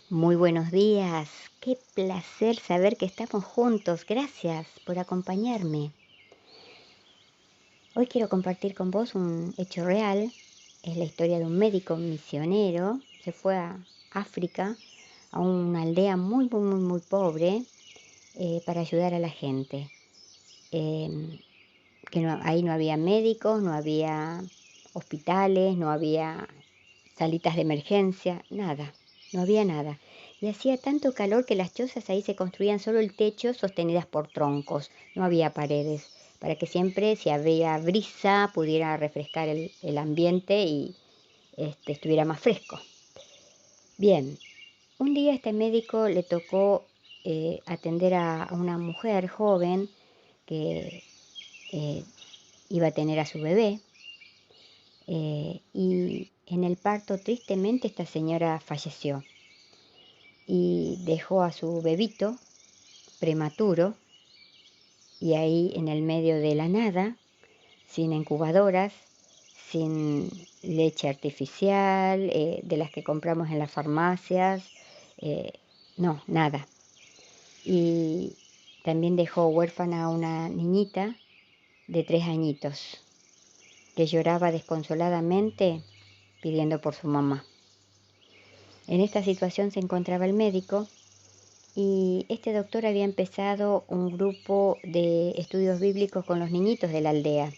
Muy buenos días, qué placer saber que estamos juntos. Gracias por acompañarme. Hoy quiero compartir con vos un hecho real. Es la historia de un médico misionero. Se fue a África, a una aldea muy pobre, para ayudar a la gente. Ahí no había médicos, no había hospitales, no había salitas de emergencia, nada, no había nada. Y hacía tanto calor que las chozas ahí se construían solo el techo sostenidas por troncos, no había paredes, para que siempre si había brisa pudiera refrescar el ambiente y estuviera más fresco. Bien, un día a este médico le tocó atender a una mujer joven que eh, iba a tener a su bebé. Y en el parto, tristemente, esta señora falleció y dejó a su bebito prematuro y ahí en el medio de la nada, sin incubadoras, sin leche artificial, de las que compramos en las farmacias, no, nada. Y también dejó huérfana a una niñita de 3 añitos que lloraba desconsoladamente pidiendo por su mamá. En esta situación se encontraba el médico y este doctor había empezado un grupo de estudios bíblicos con los niñitos de la aldea.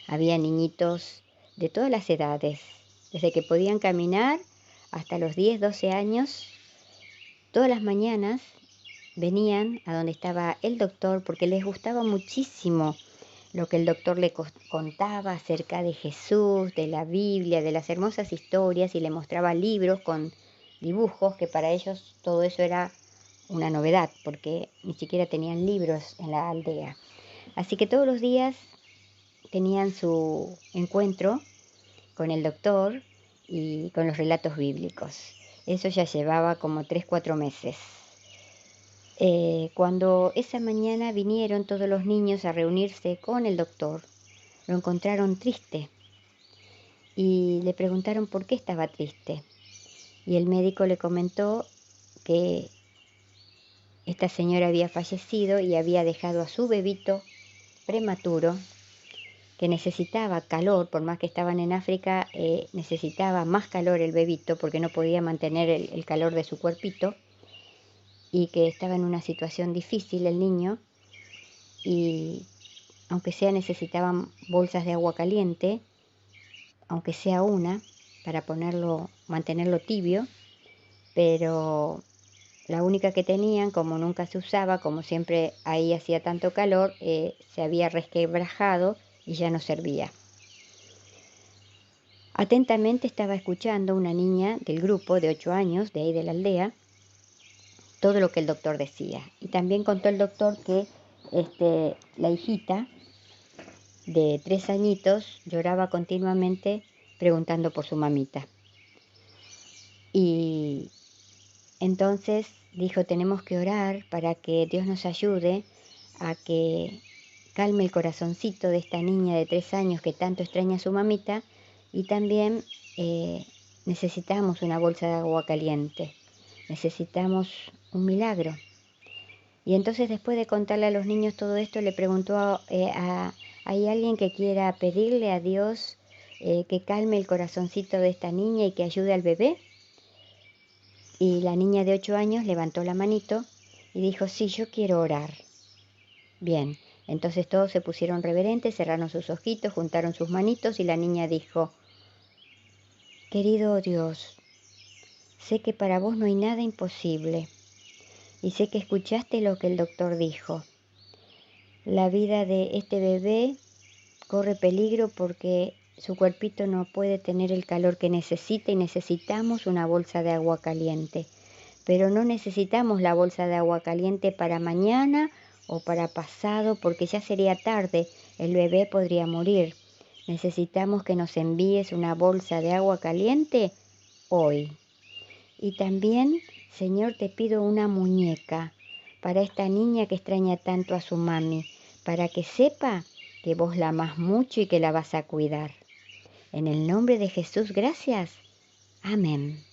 Había niñitos de todas las edades, desde que podían caminar hasta los 10, 12 años. Todas las mañanas venían a donde estaba el doctor porque les gustaba muchísimo lo que el doctor le contaba acerca de Jesús, de la Biblia, de las hermosas historias, y le mostraba libros con dibujos, que para ellos todo eso era una novedad, porque ni siquiera tenían libros en la aldea. Así que todos los días tenían su encuentro con el doctor y con los relatos bíblicos. Eso ya llevaba como 3, 4 meses. Cuando esa mañana vinieron todos los niños a reunirse con el doctor, lo encontraron triste y le preguntaron por qué estaba triste. Y el médico le comentó que esta señora había fallecido y había dejado a su bebito prematuro, que necesitaba calor, por más que estaban en África, necesitaba más calor el bebito porque no podía mantener el calor de su cuerpito, y que estaba en una situación difícil el niño, y aunque sea necesitaban bolsas de agua caliente, aunque sea una, para mantenerlo tibio, pero la única que tenían, como nunca se usaba, como siempre ahí hacía tanto calor, se había resquebrajado y ya no servía. Atentamente estaba escuchando una niña del grupo de 8 años, de ahí de la aldea, todo lo que el doctor decía. Y también contó el doctor que la hijita de 3 añitos lloraba continuamente preguntando por su mamita. Y entonces dijo, tenemos que orar para que Dios nos ayude a que calme el corazoncito de esta niña de 3 años que tanto extraña a su mamita, y también necesitamos una bolsa de agua caliente, necesitamos un milagro. Y entonces, después de contarle a los niños todo esto, le preguntó, ¿hay alguien que quiera pedirle a Dios que calme el corazoncito de esta niña y que ayude al bebé? Y la niña de 8 años levantó la manito y dijo, sí, yo quiero orar. Bien, entonces todos se pusieron reverentes, cerraron sus ojitos, juntaron sus manitos y la niña dijo, querido Dios, sé que para vos no hay nada imposible y sé que escuchaste lo que el doctor dijo. La vida de este bebé corre peligro porque su cuerpito no puede tener el calor que necesita y necesitamos una bolsa de agua caliente. Pero no necesitamos la bolsa de agua caliente para mañana o para pasado porque ya sería tarde, el bebé podría morir. Necesitamos que nos envíes una bolsa de agua caliente hoy. Y también, Señor, te pido una muñeca para esta niña que extraña tanto a su mami, para que sepa que vos la amás mucho y que la vas a cuidar. En el nombre de Jesús, gracias. Amén.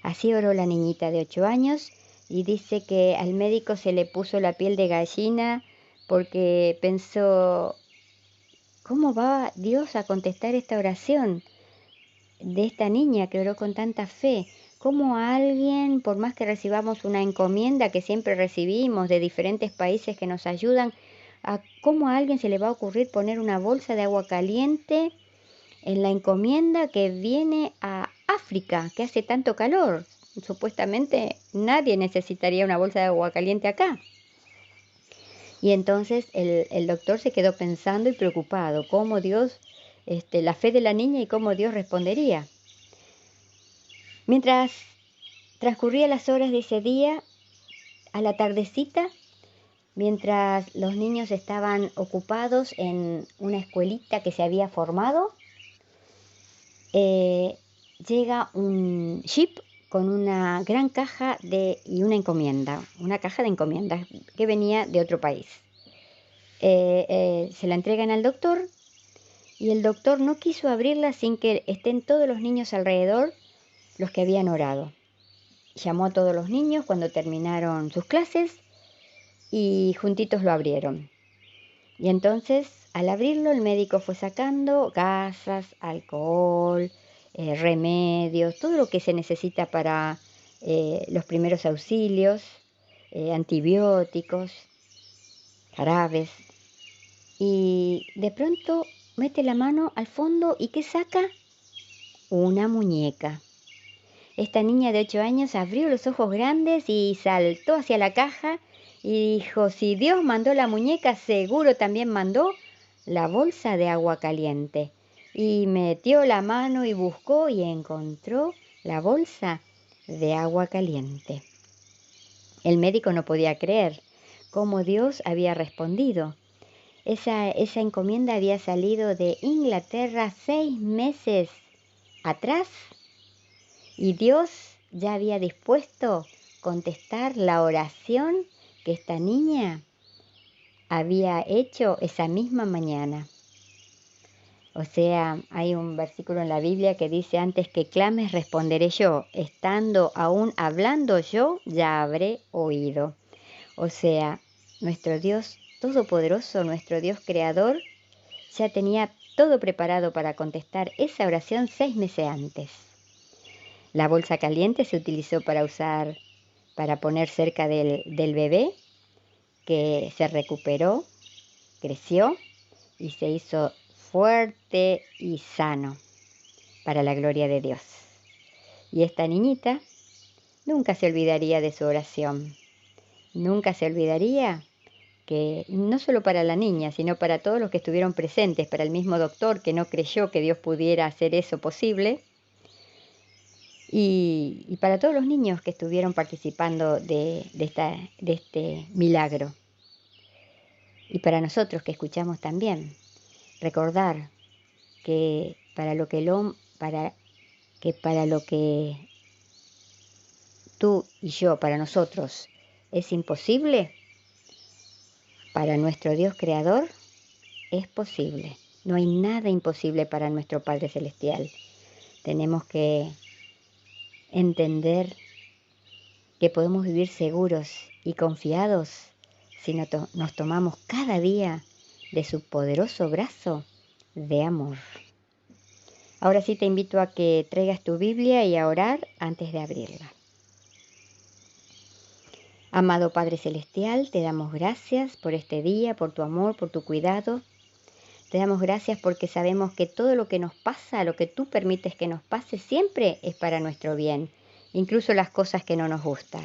Así oró la niñita de 8 años y dice que al médico se le puso la piel de gallina porque pensó, ¿cómo va Dios a contestar esta oración de esta niña que oró con tanta fe? ¿Cómo alguien, por más que recibamos una encomienda que siempre recibimos de diferentes países que nos ayudan, cómo a alguien se le va a ocurrir poner una bolsa de agua caliente en la encomienda que viene a África, que hace tanto calor? Supuestamente nadie necesitaría una bolsa de agua caliente acá. Y entonces el doctor se quedó pensando y preocupado, cómo Dios, la fe de la niña y cómo Dios respondería. Mientras transcurrían las horas de ese día, a la tardecita, mientras los niños estaban ocupados en una escuelita que se había formado, llega un jeep con una gran caja y una caja de encomiendas que venía de otro país. Se la entregan al doctor y el doctor no quiso abrirla sin que estén todos los niños alrededor, los que habían orado. Llamó a todos los niños cuando terminaron sus clases y juntitos lo abrieron. Y entonces, al abrirlo, el médico fue sacando gasas, alcohol, remedios, todo lo que se necesita para los primeros auxilios, antibióticos, jarabes. Y de pronto mete la mano al fondo y ¿qué saca? Una muñeca. Esta niña de 8 años abrió los ojos grandes y saltó hacia la caja y dijo, si Dios mandó la muñeca, seguro también mandó la bolsa de agua caliente. Y metió la mano y buscó y encontró la bolsa de agua caliente. El médico no podía creer cómo Dios había respondido. Esa encomienda había salido de Inglaterra 6 meses atrás y Dios ya había dispuesto contestar la oración que esta niña había hecho esa misma mañana. O sea, hay un versículo en la Biblia que dice, antes que clames responderé yo, estando aún hablando yo, ya habré oído. O sea, nuestro Dios Todopoderoso, nuestro Dios Creador, ya tenía todo preparado para contestar esa oración 6 meses antes. La bolsa caliente se utilizó para poner cerca del bebé, que se recuperó, creció y se hizo fuerte y sano para la gloria de Dios. Y esta niñita nunca se olvidaría de su oración. Nunca se olvidaría que no solo para la niña, sino para todos los que estuvieron presentes, para el mismo doctor que no creyó que Dios pudiera hacer eso posible, y para todos los niños que estuvieron participando de este milagro. Y para nosotros que escuchamos también, recordar que para lo que tú y yo, para nosotros, es imposible, para nuestro Dios Creador es posible. No hay nada imposible para nuestro Padre Celestial. Tenemos que entender que podemos vivir seguros y confiados si nos tomamos cada día de su poderoso brazo de amor. Ahora sí te invito a que traigas tu Biblia y a orar antes de abrirla. Amado Padre Celestial, te damos gracias por este día, por tu amor, por tu cuidado. Te damos gracias porque sabemos que todo lo que nos pasa, lo que tú permites que nos pase, siempre es para nuestro bien, incluso las cosas que no nos gustan.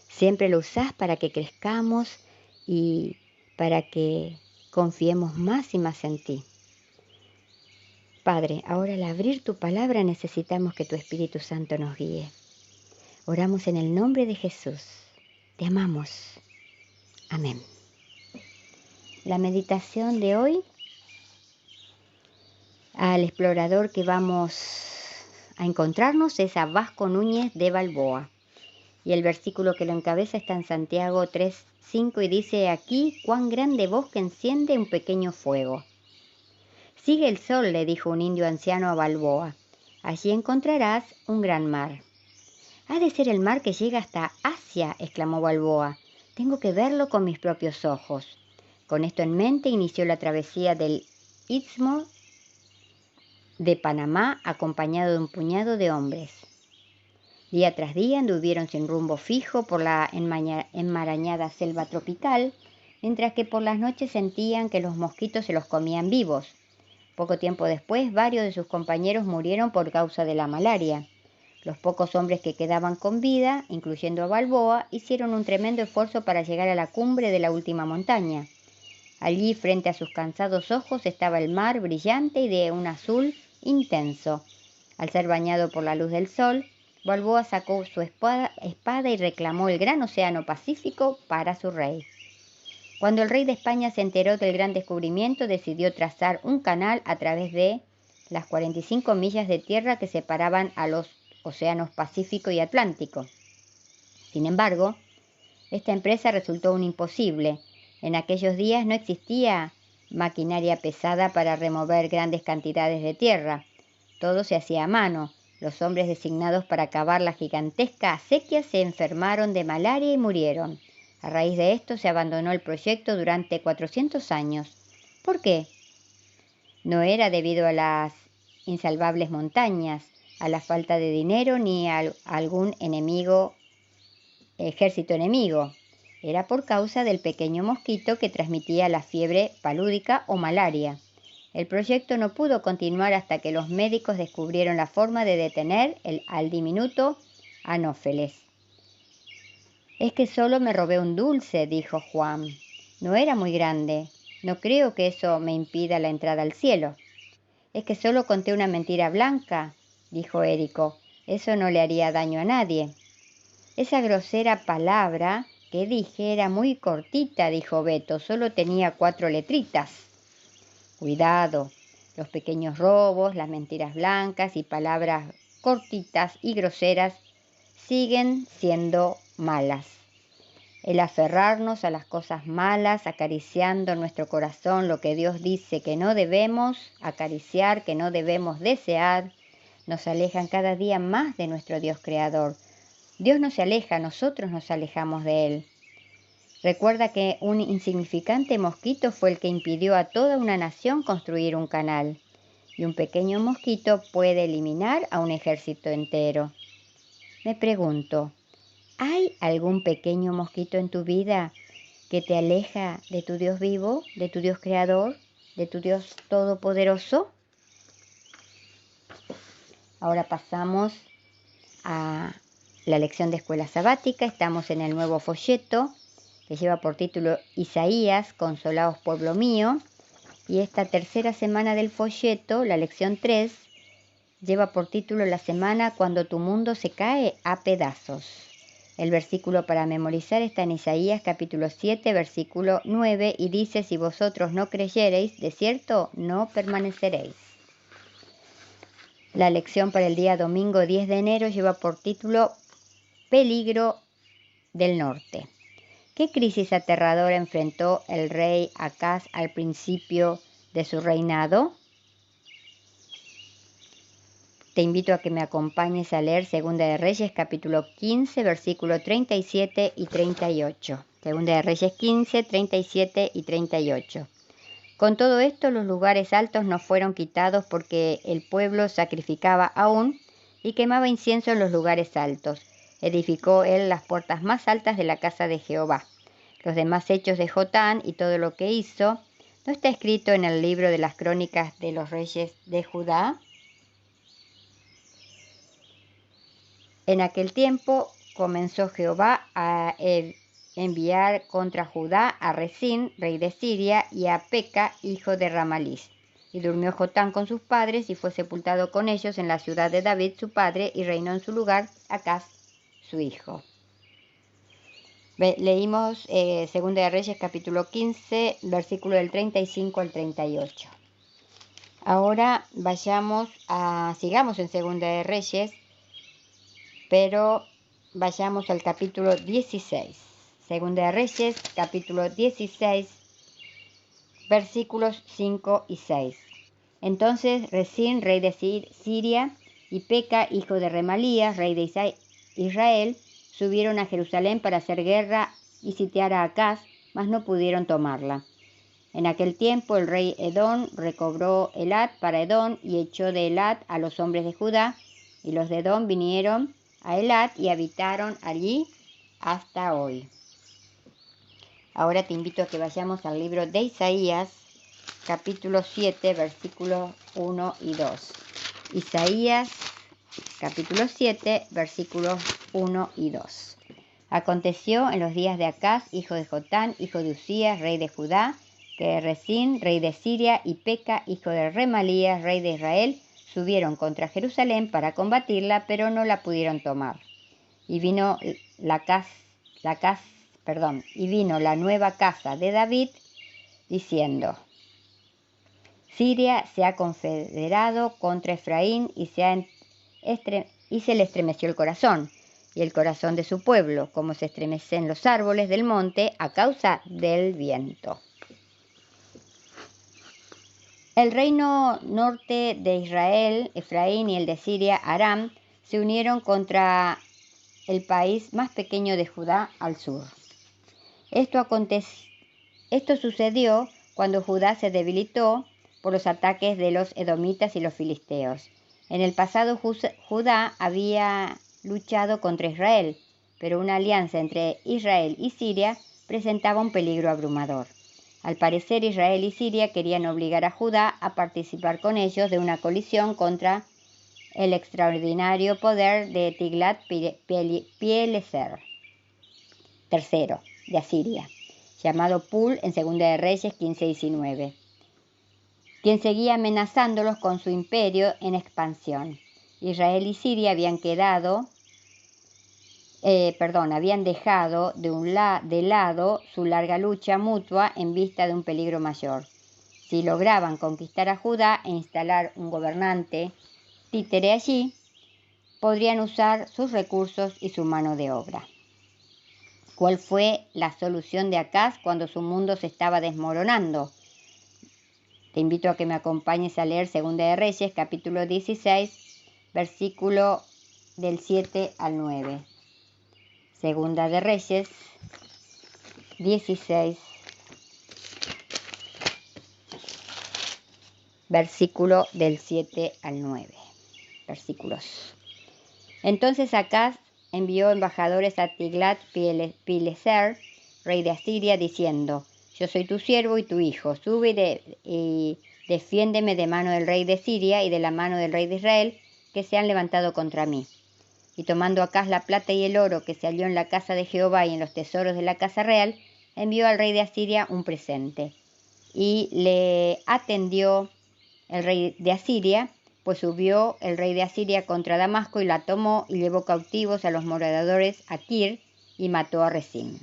Siempre lo usás para que crezcamos y para que confiemos más y más en ti. Padre, ahora al abrir tu palabra necesitamos que tu Espíritu Santo nos guíe. Oramos en el nombre de Jesús. Te amamos. Amén. La meditación de hoy, al explorador que vamos a encontrarnos es a Vasco Núñez de Balboa. Y el versículo que lo encabeza está en Santiago 3:5 y dice, aquí cuán grande bosque enciende un pequeño fuego. Sigue el sol, le dijo un indio anciano a Balboa. Allí encontrarás un gran mar. «Ha de ser el mar que llega hasta Asia», exclamó Balboa. «Tengo que verlo con mis propios ojos». Con esto en mente inició la travesía del Istmo de Panamá acompañado de un puñado de hombres. Día tras día anduvieron sin rumbo fijo por la enmarañada selva tropical, mientras que por las noches sentían que los mosquitos se los comían vivos. Poco tiempo después, varios de sus compañeros murieron por causa de la malaria. Los pocos hombres que quedaban con vida, incluyendo a Balboa, hicieron un tremendo esfuerzo para llegar a la cumbre de la última montaña. Allí, frente a sus cansados ojos, estaba el mar brillante y de un azul intenso. Al ser bañado por la luz del sol, Balboa sacó su espada y reclamó el gran océano Pacífico para su rey. Cuando el rey de España se enteró del gran descubrimiento, decidió trazar un canal a través de las 45 millas de tierra que separaban a los océanos Pacífico y Atlántico. Sin embargo, esta empresa resultó un imposible. En aquellos días no existía maquinaria pesada para remover grandes cantidades de tierra. Todo se hacía a mano. Los hombres designados para cavar la gigantesca acequia se enfermaron de malaria y murieron. A raíz de esto se abandonó el proyecto durante 400 años. ¿Por qué? No era debido a las insalvables montañas, a la falta de dinero ni a algún ejército enemigo. Era por causa del pequeño mosquito que transmitía la fiebre palúdica o malaria. El proyecto no pudo continuar hasta que los médicos descubrieron la forma de detener al diminuto Anófeles. «Es que solo me robé un dulce», dijo Juan. «No era muy grande. No creo que eso me impida la entrada al cielo». «Es que solo conté una mentira blanca», dijo Érico. «Eso no le haría daño a nadie». «Esa grosera palabra que dije era muy cortita», dijo Beto. «Solo tenía 4 letritas». «Cuidado. Los pequeños robos, las mentiras blancas y palabras cortitas y groseras siguen siendo malas. El aferrarnos a las cosas malas, acariciando en nuestro corazón lo que Dios dice que no debemos acariciar, que no debemos desear, nos alejan cada día más de nuestro Dios creador. Dios no se aleja, nosotros nos alejamos de Él. Recuerda que un insignificante mosquito fue el que impidió a toda una nación construir un canal, y un pequeño mosquito puede eliminar a un ejército entero. Me pregunto, ¿hay algún pequeño mosquito en tu vida que te aleja de tu Dios vivo, de tu Dios creador, de tu Dios todopoderoso? Ahora pasamos a la lección de escuela sabática. Estamos en el nuevo folleto que lleva por título Isaías, consolaos pueblo mío. Y esta tercera semana del folleto, la lección 3, lleva por título La semana cuando tu mundo se cae a pedazos. El versículo para memorizar está en Isaías capítulo 7, versículo 9, y dice: si vosotros no creyereis, de cierto no permaneceréis. La lección para el día domingo 10 de enero lleva por título Peligro del norte. ¿Qué crisis aterradora enfrentó el rey Acaz al principio de su reinado? Te invito a que me acompañes a leer Segunda de Reyes, capítulo 15, versículos 37 y 38. Segunda de Reyes 15, 37 y 38. Con todo esto, los lugares altos no fueron quitados porque el pueblo sacrificaba aún y quemaba incienso en los lugares altos. Edificó él las puertas más altas de la casa de Jehová. Los demás hechos de Jotán y todo lo que hizo, ¿no está escrito en el libro de las crónicas de los reyes de Judá? En aquel tiempo comenzó Jehová a enviar contra Judá a Resín, rey de Siria, y a Peca, hijo de Ramalís. Y durmió Jotán con sus padres y fue sepultado con ellos en la ciudad de David su padre, y reinó en su lugar Acaz su hijo. Leímos Segunda de Reyes capítulo 15, versículo del 35 al 38. Ahora sigamos en Segunda de Reyes, pero vayamos al capítulo 16. Segunda de Reyes, capítulo 16, versículos 5 y 6. Entonces Resín, rey de Siria, y Peca, hijo de Remalías, rey de Israel subieron a Jerusalén para hacer guerra y sitiar a Acaz, mas no pudieron tomarla. En aquel tiempo el rey Edom recobró Elat para Edom y echó de Elat a los hombres de Judá, y los de Edom vinieron a Elat y habitaron allí hasta hoy. Ahora te invito a que vayamos al libro de Isaías, capítulo 7, versículos 1 y 2. Isaías, capítulo 7, versículos 1 y 2. Aconteció en los días de Acaz, hijo de Jotán, hijo de Usías, rey de Judá, que Resín, rey de Siria, y Peca, hijo de Remalías, rey de Israel, subieron contra Jerusalén para combatirla, pero no la pudieron tomar. Y vino la nueva casa de David, diciendo: Siria se ha confederado contra Efraín y se le estremeció el corazón, y el corazón de su pueblo, como se estremecen los árboles del monte a causa del viento. El reino norte de Israel, Efraín, y el de Siria, Aram, se unieron contra el país más pequeño de Judá al sur. Esto sucedió cuando Judá se debilitó por los ataques de los edomitas y los filisteos. En el pasado Judá había luchado contra Israel, pero una alianza entre Israel y Siria presentaba un peligro abrumador. Al parecer, Israel y Siria querían obligar a Judá a participar con ellos de una colisión contra el extraordinario poder de Tiglat-Pileser III de Asiria, llamado Pul en Segunda de Reyes 15-19, quien seguía amenazándolos con su imperio en expansión. Israel y Siria habían dejado de lado su larga lucha mutua en vista de un peligro mayor. Si lograban conquistar a Judá e instalar un gobernante títere allí, podrían usar sus recursos y su mano de obra. ¿Cuál fue la solución de Acaz cuando su mundo se estaba desmoronando? Te invito a que me acompañes a leer Segunda de Reyes, capítulo 16, versículo del 7 al 9. Segunda de Reyes 16, versículo del 7 al 9. Versículos. Entonces Acaz envió embajadores a Tiglat-Pileser, rey de Asiria, diciendo: Yo soy tu siervo y tu hijo, sube y defiéndeme de mano del rey de Siria y de la mano del rey de Israel, que se han levantado contra mí. Y tomando Acaz la plata y el oro que se halló en la casa de Jehová y en los tesoros de la casa real, envió al rey de Asiria un presente. Y le atendió el rey de Asiria, pues subió el rey de Asiria contra Damasco y la tomó y llevó cautivos a los moradores a Kir y mató a Resín.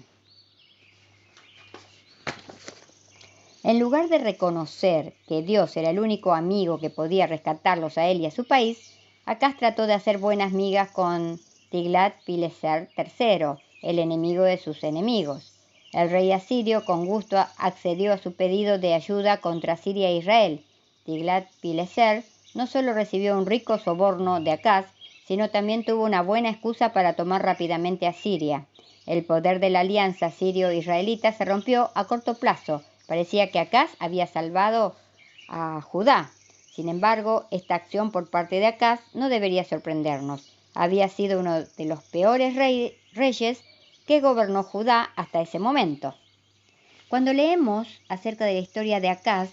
En lugar de reconocer que Dios era el único amigo que podía rescatarlos a él y a su país, Acaz trató de hacer buenas migas con Tiglat-Pileser III, el enemigo de sus enemigos. El rey asirio con gusto accedió a su pedido de ayuda contra Siria e Israel. Tiglat-Pileser no solo recibió un rico soborno de Acaz, sino también tuvo una buena excusa para tomar rápidamente a Siria. El poder de la alianza sirio-israelita se rompió a corto plazo. Parecía que Acaz había salvado a Judá. Sin embargo, esta acción por parte de Acaz no debería sorprendernos. Había sido uno de los peores reyes que gobernó Judá hasta ese momento. Cuando leemos acerca de la historia de Acaz,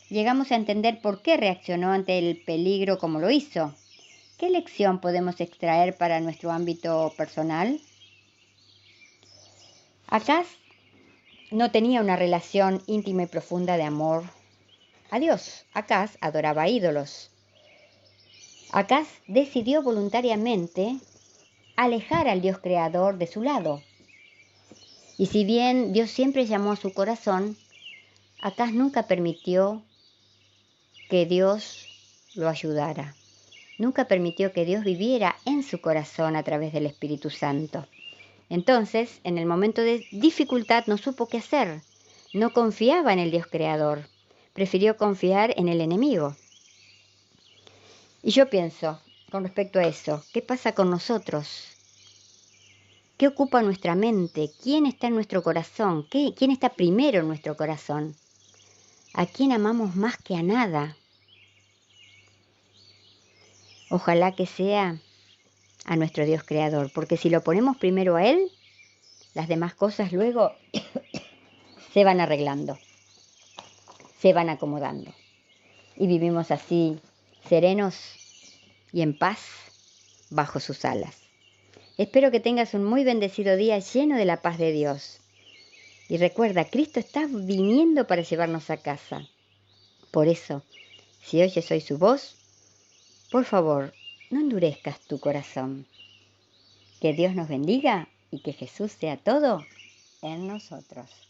llegamos a entender por qué reaccionó ante el peligro como lo hizo. ¿Qué lección podemos extraer para nuestro ámbito personal? Acaz no tenía una relación íntima y profunda de amor a Dios. Acaz adoraba ídolos. Acaz decidió voluntariamente alejar al Dios creador de su lado. Y si bien Dios siempre llamó a su corazón, Acaz nunca permitió que Dios lo ayudara. Nunca permitió que Dios viviera en su corazón a través del Espíritu Santo. Entonces, en el momento de dificultad no supo qué hacer. No confiaba en el Dios creador. Prefirió confiar en el enemigo. Y yo pienso, con respecto a eso, ¿qué pasa con nosotros? ¿Qué ocupa nuestra mente? ¿Quién está en nuestro corazón? ¿Quién está primero en nuestro corazón? ¿A quién amamos más que a nada? Ojalá que sea a nuestro Dios creador, porque si lo ponemos primero a Él, las demás cosas luego se van arreglando, se van acomodando. Y vivimos así, serenos y en paz, bajo sus alas. Espero que tengas un muy bendecido día lleno de la paz de Dios. Y recuerda, Cristo está viniendo para llevarnos a casa. Por eso, si oyes hoy su voz, por favor, no endurezcas tu corazón. Que Dios nos bendiga y que Jesús sea todo en nosotros.